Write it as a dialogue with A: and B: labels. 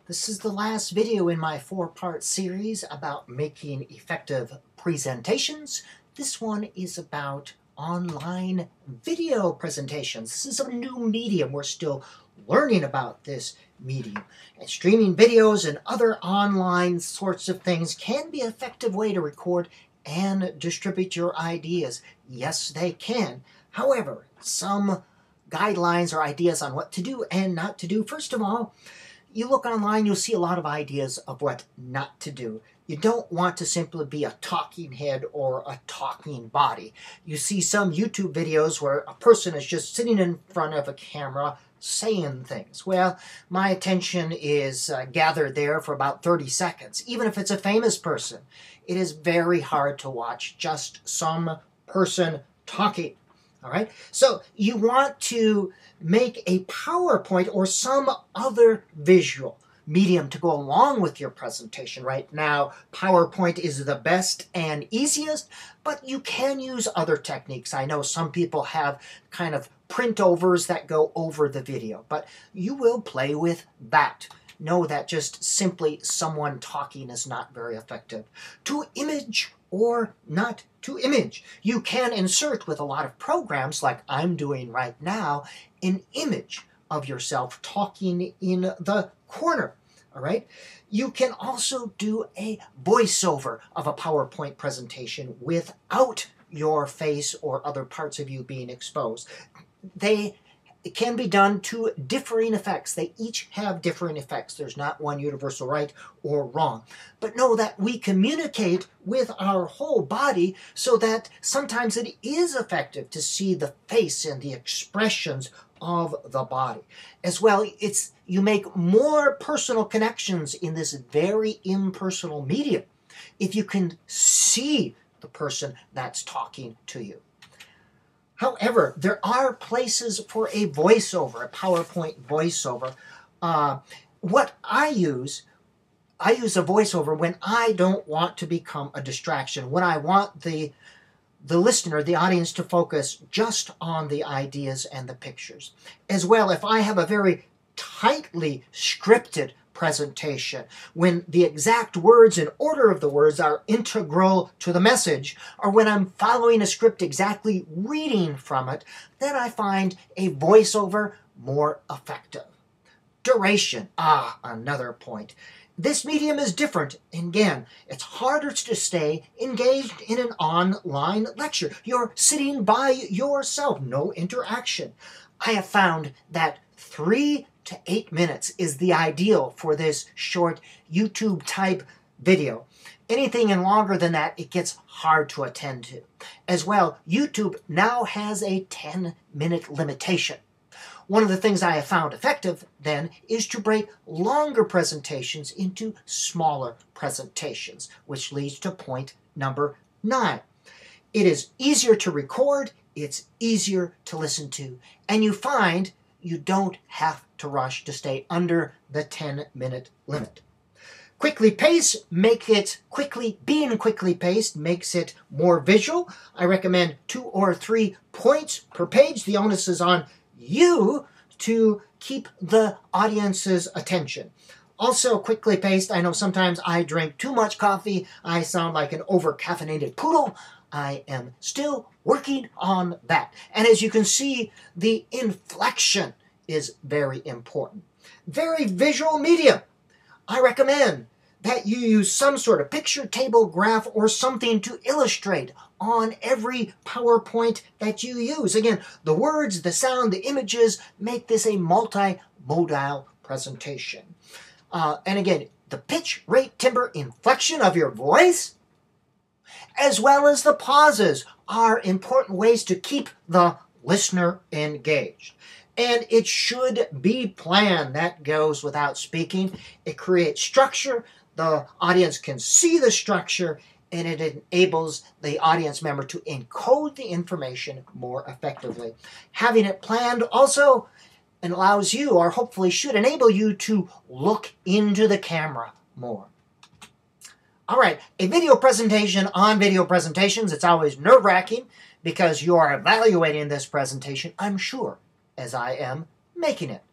A: This is the last video in my 4-part series about making effective presentations. This one is about online video presentations. This is a new medium. We're still learning about this medium. And streaming videos and other online sorts of things can be an effective way to record and distribute your ideas. Yes, they can. However, some guidelines or ideas on what to do and not to do. First of all, you look online, you'll see a lot of ideas of what not to do. You don't want to simply be a talking head or a talking body. You see some YouTube videos where a person is just sitting in front of a camera saying things. Well, my attention is gathered there for about 30 seconds. Even if it's a famous person, it is very hard to watch just some person talking. All right, so you want to make a PowerPoint or some other visual medium to go along with your presentation. Right now, PowerPoint is the best and easiest, but you can use other techniques. I know some people have kind of print overs that go over the video, but you will play with that. Know that just simply someone talking is not very effective. To image or not to image. You can insert with a lot of programs like I'm doing right now an image of yourself talking in the corner. All right. You can also do a voiceover of a PowerPoint presentation without your face or other parts of you being exposed. It can be done to differing effects. They each have differing effects. There's not one universal right or wrong. But know that we communicate with our whole body so that sometimes it is effective to see the face and the expressions of the body. As well, you make more personal connections in this very impersonal medium if you can see the person that's talking to you. However, there are places for a voiceover, a PowerPoint voiceover. What I use a voiceover when I don't want to become a distraction, when I want the listener, the audience, to focus just on the ideas and the pictures. As well, if I have a very tightly scripted presentation, when the exact words and order of the words are integral to the message, or when I'm following a script exactly reading from it, then I find a voiceover more effective. Duration, another point. This medium is different. Again, it's harder to stay engaged in an online lecture. You're sitting by yourself, no interaction. I have found that 3 to 8 minutes is the ideal for this short YouTube type video. Anything in longer than that, it gets hard to attend to. As well, YouTube now has a 10-minute limitation. One of the things I have found effective then is to break longer presentations into smaller presentations, which leads to point number 9. It is easier to record, it's easier to listen to, and you find you don't have to rush to stay under the 10-minute limit. Quickly paced, being quickly paced makes it more visual. I recommend 2 or 3 points per page. The onus is on you to keep the audience's attention. Also, quickly paced, I know sometimes I drink too much coffee. I sound like an over-caffeinated poodle. I am still working on that. And as you can see, the inflection is very important. Very visual medium. I recommend that you use some sort of picture, table, graph, or something to illustrate on every PowerPoint that you use. Again, the words, the sound, the images make this a multimodal presentation. And again, the pitch, rate, timbre, inflection of your voice, as well as the pauses, are important ways to keep the listener engaged. And it should be planned. That goes without speaking. It creates structure. The audience can see the structure, and it enables the audience member to encode the information more effectively. Having it planned also allows you, or hopefully should enable you, to look into the camera more. All right, a video presentation on video presentations, it's always nerve-wracking because you are evaluating this presentation, I'm sure, as I am making it.